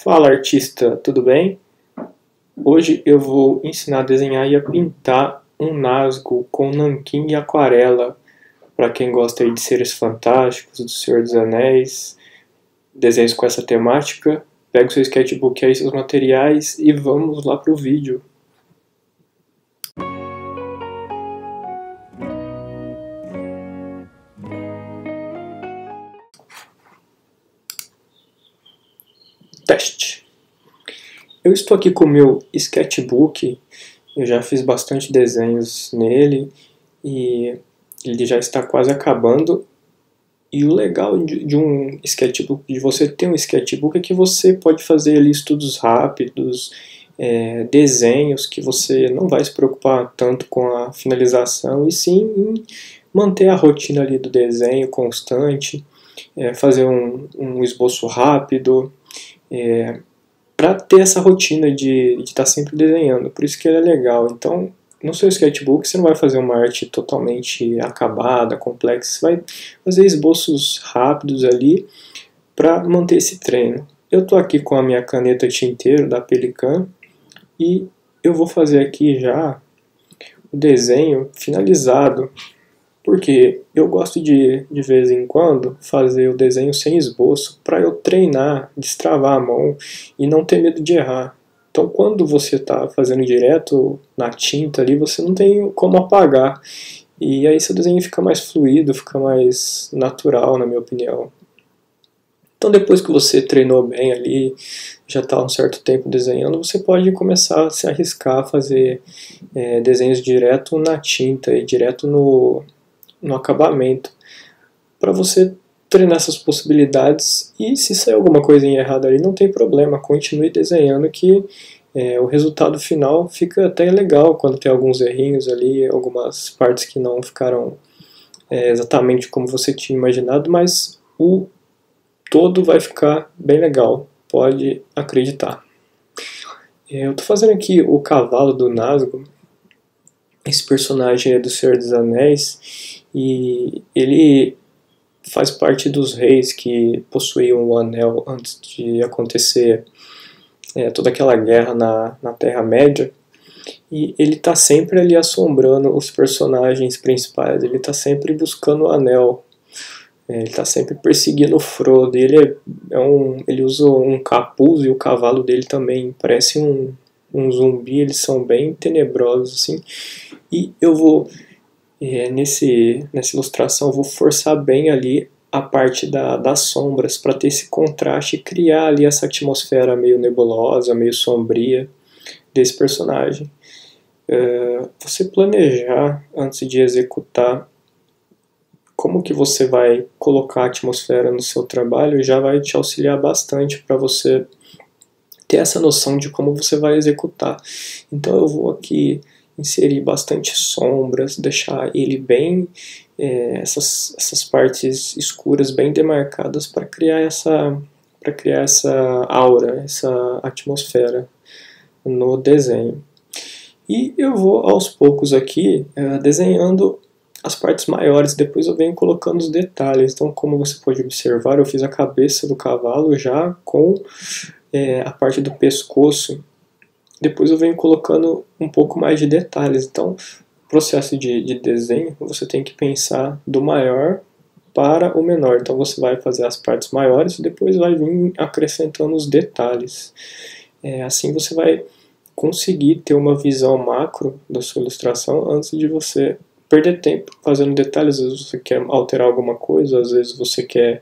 Fala artista, tudo bem? Hoje eu vou ensinar a desenhar e a pintar um Nazgûl com nanquim e aquarela. Para quem gosta aí de seres fantásticos, do Senhor dos Anéis, desenhos com essa temática, pega o seu sketchbook aí, seus materiais e vamos lá pro vídeo. Teste. Eu estou aqui com o meu sketchbook, eu já fiz bastante desenhos nele e ele já está quase acabando. E o legal de um sketchbook, de você ter um sketchbook, é que você pode fazer ali estudos rápidos, desenhos que você não vai se preocupar tanto com a finalização, e sim em manter a rotina ali do desenho constante, fazer um esboço rápido, para ter essa rotina de estar sempre desenhando. Por isso que ele é legal. Então, no seu sketchbook você não vai fazer uma arte totalmente acabada, complexa, você vai fazer esboços rápidos ali para manter esse treino. Eu estou aqui com a minha caneta tinteiro da Pelikan e eu vou fazer aqui já o desenho finalizado, porque eu gosto de vez em quando fazer o desenho sem esboço para eu treinar, destravar a mão e não ter medo de errar. Então, quando você está fazendo direto na tinta ali, você não tem como apagar. E aí seu desenho fica mais fluido, fica mais natural, na minha opinião. Então, depois que você treinou bem ali, já está um certo tempo desenhando, você pode começar a se arriscar a fazer desenhos direto na tinta e direto no acabamento, para você treinar essas possibilidades. E se sair alguma coisinha errada ali, não tem problema, continue desenhando que o resultado final fica até legal quando tem alguns errinhos ali, algumas partes que não ficaram exatamente como você tinha imaginado, mas o todo vai ficar bem legal, pode acreditar. Eu estou fazendo aqui o cavalo do Nazgûl. Esse personagem é do Senhor dos Anéis e ele faz parte dos reis que possuíam o anel antes de acontecer toda aquela guerra na Terra-média. E ele está sempre ali assombrando os personagens principais, ele está sempre buscando o anel, ele está sempre perseguindo o Frodo. Ele usa um capuz e o cavalo dele também parece um zumbi, eles são bem tenebrosos assim. E eu vou, nessa ilustração, eu vou forçar bem ali a parte das sombras para ter esse contraste e criar ali essa atmosfera meio nebulosa, meio sombria desse personagem. Você planejar antes de executar como que você vai colocar a atmosfera no seu trabalho já vai te auxiliar bastante para você ter essa noção de como você vai executar. Então eu vou aqui inserir bastante sombras, deixar ele bem, essas partes escuras bem demarcadas para criar essa aura, essa atmosfera no desenho. E eu vou aos poucos aqui desenhando as partes maiores, depois eu venho colocando os detalhes. Então, como você pode observar, eu fiz a cabeça do cavalo já com a parte do pescoço. Depois eu venho colocando um pouco mais de detalhes. Então, processo de desenho, você tem que pensar do maior para o menor. Então você vai fazer as partes maiores e depois vai vir acrescentando os detalhes. Assim você vai conseguir ter uma visão macro da sua ilustração antes de você perder tempo fazendo detalhes. Às vezes você quer alterar alguma coisa, às vezes você quer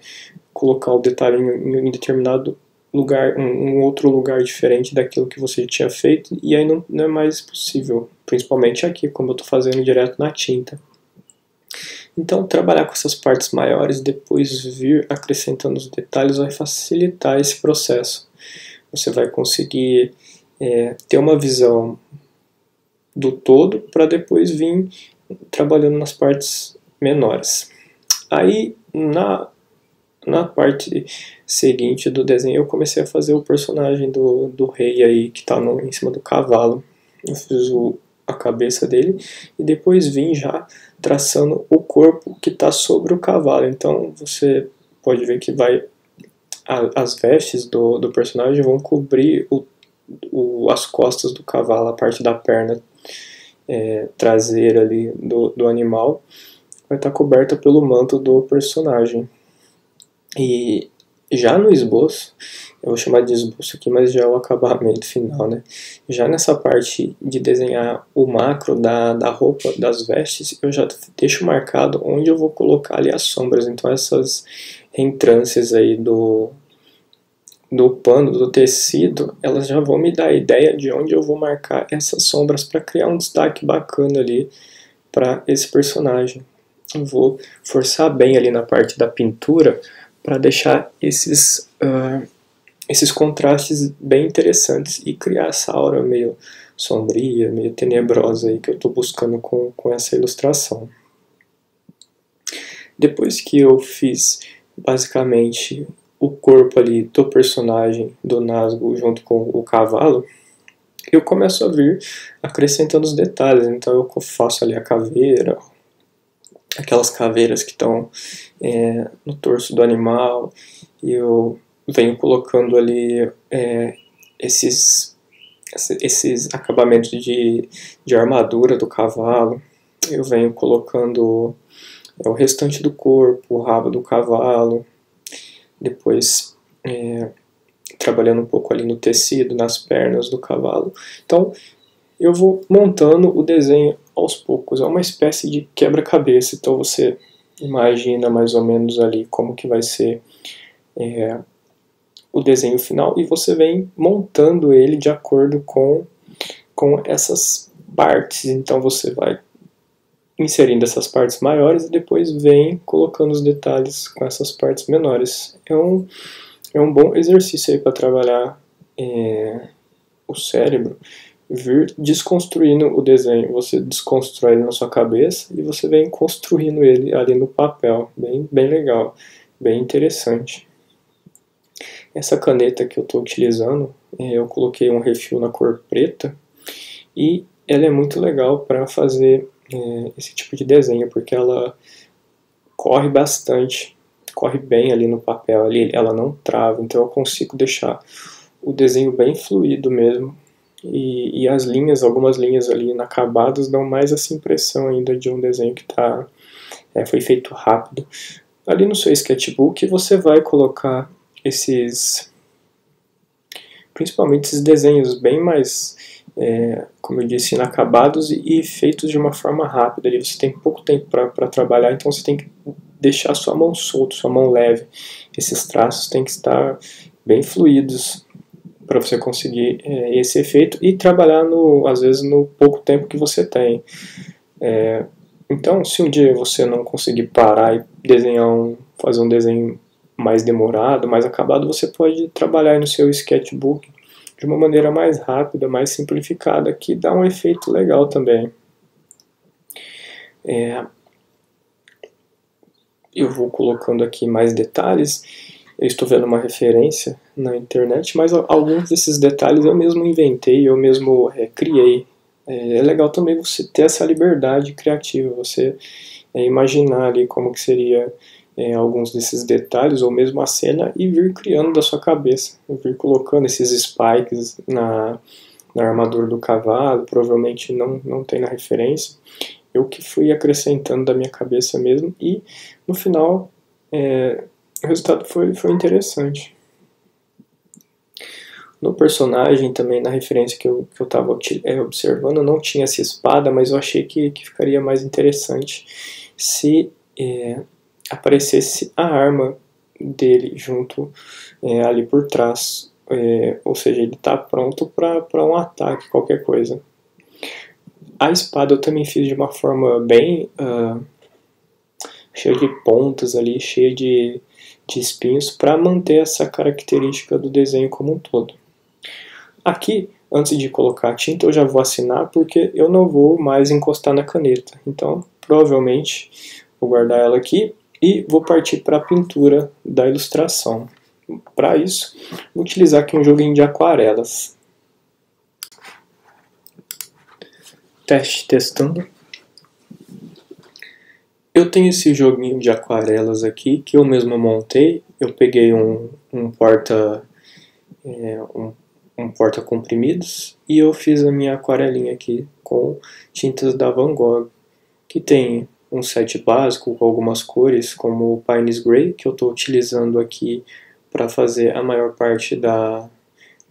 colocar o detalhe em determinado lugar, um outro lugar diferente daquilo que você tinha feito, e aí não é mais possível, principalmente aqui, como eu estou fazendo direto na tinta. Então, trabalhar com essas partes maiores, depois vir acrescentando os detalhes, vai facilitar esse processo. Você vai conseguir ter uma visão do todo, para depois vir trabalhando nas partes menores. Aí, na parte seguinte do desenho, eu comecei a fazer o personagem do rei aí, que está em cima do cavalo. Eu fiz a cabeça dele e depois vim já traçando o corpo que está sobre o cavalo. Então você pode ver que vai as vestes do personagem vão cobrir as costas do cavalo, a parte da perna traseira ali do animal vai estar coberta pelo manto do personagem. E já no esboço, eu vou chamar de esboço aqui, mas já é o acabamento final, né? Já nessa parte de desenhar o macro da roupa, das vestes, eu já deixo marcado onde eu vou colocar ali as sombras. Então essas reentrâncias aí do pano, do tecido, elas já vão me dar a ideia de onde eu vou marcar essas sombras para criar um destaque bacana ali para esse personagem. Eu vou forçar bem ali na parte da pintura para deixar esses contrastes bem interessantes e criar essa aura meio sombria, meio tenebrosa aí que eu estou buscando com essa ilustração. Depois que eu fiz basicamente o corpo ali do personagem do Nazgûl junto com o cavalo, eu começo a vir acrescentando os detalhes. Então eu faço ali a caveira, aquelas caveiras que estão no torso do animal, e eu venho colocando ali esses acabamentos de armadura do cavalo. Eu venho colocando o restante do corpo, o rabo do cavalo, depois trabalhando um pouco ali no tecido, nas pernas do cavalo. Então eu vou montando o desenho aos poucos, é uma espécie de quebra-cabeça. Então você imagina mais ou menos ali como que vai ser o desenho final e você vem montando ele de acordo com essas partes. Então você vai inserindo essas partes maiores e depois vem colocando os detalhes com essas partes menores. É um bom exercício aí para trabalhar o cérebro, vir desconstruindo o desenho. Você desconstrói ele na sua cabeça e você vem construindo ele ali no papel. Bem legal, bem interessante. Essa caneta que eu estou utilizando, eu coloquei um refil na cor preta e ela é muito legal para fazer esse tipo de desenho, porque ela corre bastante, corre bem ali no papel, ali, ela não trava, então eu consigo deixar o desenho bem fluido mesmo, e as linhas, algumas linhas ali inacabadas dão mais essa impressão ainda de um desenho que foi feito rápido. Ali no seu sketchbook você vai colocar principalmente esses desenhos bem mais, como eu disse, inacabados e feitos de uma forma rápida. Ali você tem pouco tempo para trabalhar, então você tem que deixar sua mão solta, sua mão leve. Esses traços têm que estar bem fluidos para você conseguir esse efeito e trabalhar, às vezes, no pouco tempo que você tem. Então, se um dia você não conseguir parar e fazer um desenho mais demorado, mais acabado, você pode trabalhar no seu sketchbook de uma maneira mais rápida, mais simplificada, que dá um efeito legal também. Eu vou colocando aqui mais detalhes. Eu estou vendo uma referência na internet, mas alguns desses detalhes eu mesmo inventei, eu mesmo criei. É legal também você ter essa liberdade criativa, você imaginar ali como que seria alguns desses detalhes, ou mesmo a cena, e vir criando da sua cabeça, vir colocando esses spikes na armadura do cavalo. Provavelmente não tem na referência, eu que fui acrescentando da minha cabeça mesmo, e no final o resultado foi interessante. No personagem também, na referência que eu estava observando, não tinha essa espada, mas eu achei que ficaria mais interessante se aparecesse a arma dele junto ali por trás. Ou seja, ele está pronto para um ataque, qualquer coisa. A espada eu também fiz de uma forma bem cheia de pontas ali, cheia de espinhos, para manter essa característica do desenho como um todo. Aqui, antes de colocar a tinta, eu já vou assinar, porque eu não vou mais encostar na caneta. Então, provavelmente, vou guardar ela aqui e vou partir para a pintura da ilustração. Para isso, vou utilizar aqui um joguinho de aquarelas. Testando. Eu tenho esse joguinho de aquarelas aqui, que eu mesmo montei. eu peguei um porta um porta-comprimidos e eu fiz a minha aquarelinha aqui com tintas da Van Gogh, que tem um set básico com algumas cores, como o Pines Grey, que eu estou utilizando aqui para fazer a maior parte da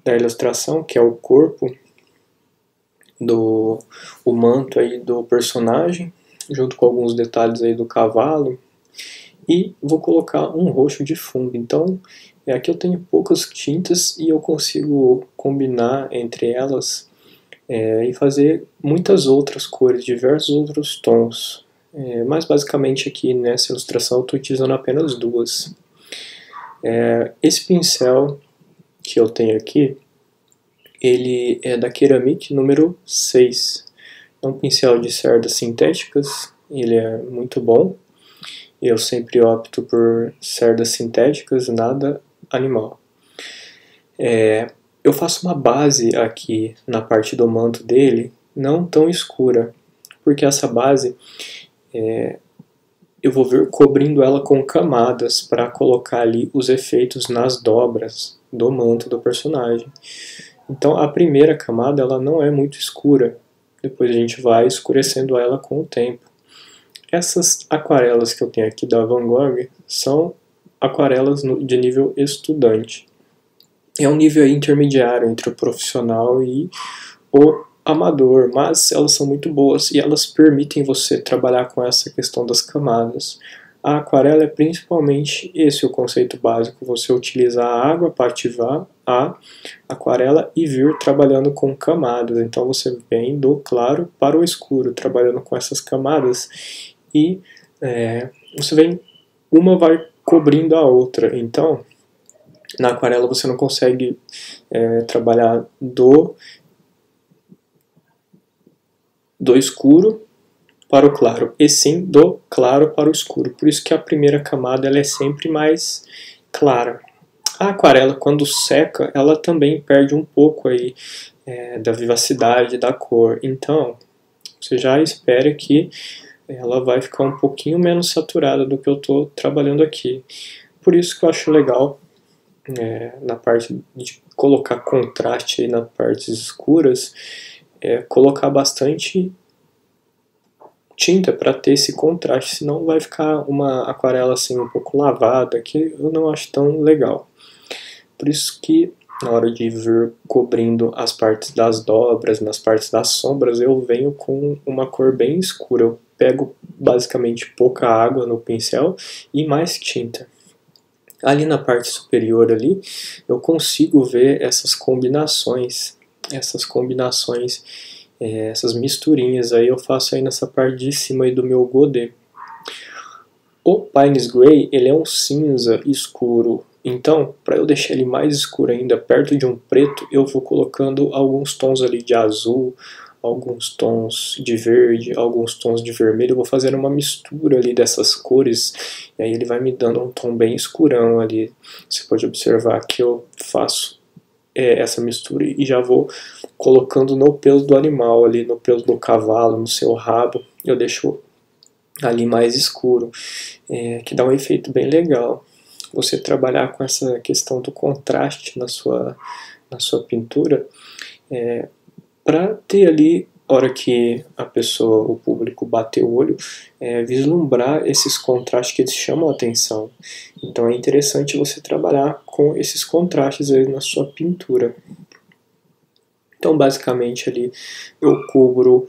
ilustração, que é o corpo, o manto aí do personagem, junto com alguns detalhes aí do cavalo, e vou colocar um roxo de fundo. Então aqui eu tenho poucas tintas e eu consigo combinar entre elas e fazer muitas outras cores, diversos outros tons. Mas basicamente aqui nessa ilustração eu estou utilizando apenas duas. Esse pincel que eu tenho aqui, ele é da Ceramic número 6. É um pincel de cerdas sintéticas, ele é muito bom. Eu sempre opto por cerdas sintéticas, nada animal. Eu faço uma base aqui na parte do manto dele, não tão escura, porque essa base eu vou vir cobrindo ela com camadas para colocar ali os efeitos nas dobras do manto do personagem. Então a primeira camada ela não é muito escura, depois a gente vai escurecendo ela com o tempo. Essas aquarelas que eu tenho aqui da Van Gogh são aquarelas de nível estudante. É um nível intermediário entre o profissional e o amador, mas elas são muito boas e elas permitem você trabalhar com essa questão das camadas. A aquarela é principalmente esse o conceito básico, você utiliza a água para ativar a aquarela e vir trabalhando com camadas. Então você vem do claro para o escuro, trabalhando com essas camadas e você vem, uma vai cobrindo a outra. Então na aquarela você não consegue trabalhar do escuro para o claro, e sim do claro para o escuro. Por isso que a primeira camada ela é sempre mais clara. A aquarela, quando seca, ela também perde um pouco aí, da vivacidade da cor. Então, você já espera que ela vai ficar um pouquinho menos saturada do que eu estou trabalhando aqui. Por isso que eu acho legal na parte de colocar contraste aí nas partes escuras, colocar bastante tinta para ter esse contraste, senão vai ficar uma aquarela assim um pouco lavada, que eu não acho tão legal. Por isso que na hora de vir cobrindo as partes das dobras, nas partes das sombras, eu venho com uma cor bem escura. Eu pego basicamente pouca água no pincel e mais tinta. Ali na parte superior ali, eu consigo ver essas combinações, essas misturinhas aí eu faço aí nessa parte de cima aí do meu godê. O Pines Grey, ele é um cinza escuro, então para eu deixar ele mais escuro ainda, perto de um preto, eu vou colocando alguns tons ali de azul, alguns tons de verde, alguns tons de vermelho, eu vou fazendo uma mistura ali dessas cores, e aí ele vai me dando um tom bem escurão ali. Você pode observar que eu faço essa mistura e já vou colocando no pelo do animal, ali no pelo do cavalo, no seu rabo, eu deixo ali mais escuro, que dá um efeito bem legal. Você trabalhar com essa questão do contraste na sua pintura, para ter ali, a hora que a pessoa, o público bater o olho, vislumbrar esses contrastes que eles chamam a atenção. Então é interessante você trabalhar com esses contrastes aí na sua pintura. Então basicamente ali eu cubro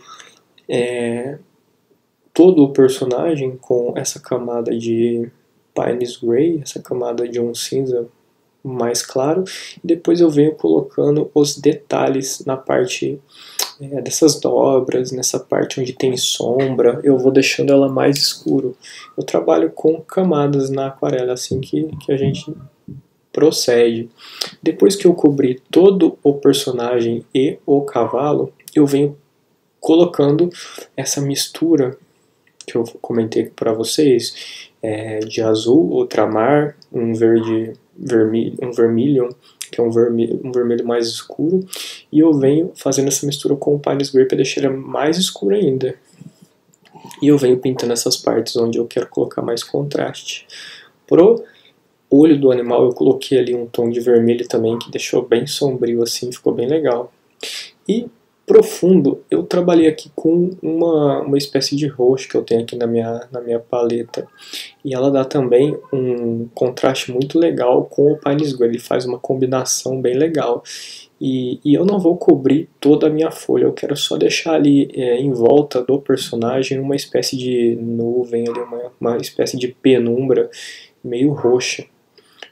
todo o personagem com essa camada de Pines Grey, essa camada de um cinza mais claro, e depois eu venho colocando os detalhes na parte dessas dobras, nessa parte onde tem sombra, eu vou deixando ela mais escuro. Eu trabalho com camadas na aquarela, assim que a gente procede. Depois que eu cobri todo o personagem e o cavalo, eu venho colocando essa mistura que eu comentei para vocês, de azul, ultramar, um verde vermelho, um vermilion, que é um vermelho mais escuro, e eu venho fazendo essa mistura com o Pines Grey para deixar ele mais escuro ainda. E eu venho pintando essas partes onde eu quero colocar mais contraste. Pro olho do animal eu coloquei ali um tom de vermelho também, que deixou bem sombrio assim, ficou bem legal. E profundo, eu trabalhei aqui com uma espécie de roxo que eu tenho aqui na minha paleta. E ela dá também um contraste muito legal com o Pines Grey, ele faz uma combinação bem legal. E eu não vou cobrir toda a minha folha, eu quero só deixar ali em volta do personagem uma espécie de nuvem, ali, uma espécie de penumbra meio roxa,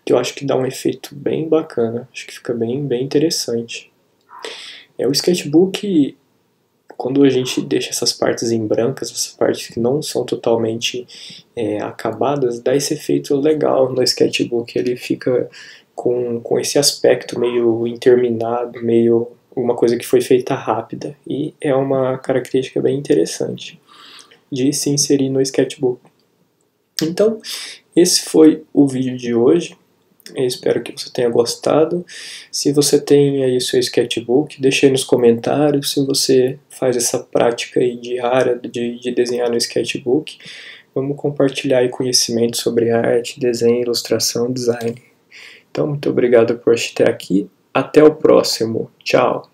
que eu acho que dá um efeito bem bacana, acho que fica bem interessante. O sketchbook, quando a gente deixa essas partes em brancas, essas partes que não são totalmente acabadas, dá esse efeito legal no sketchbook, ele fica com esse aspecto meio interminado, meio uma coisa que foi feita rápida, e é uma característica bem interessante de se inserir no sketchbook. Então, esse foi o vídeo de hoje. Eu espero que você tenha gostado. Se você tem aí o seu sketchbook, deixe aí nos comentários se você faz essa prática aí diária de desenhar no sketchbook. Vamos compartilhar aí conhecimento sobre arte, desenho, ilustração, design. Então, muito obrigado por assistir aqui. Até o próximo. Tchau!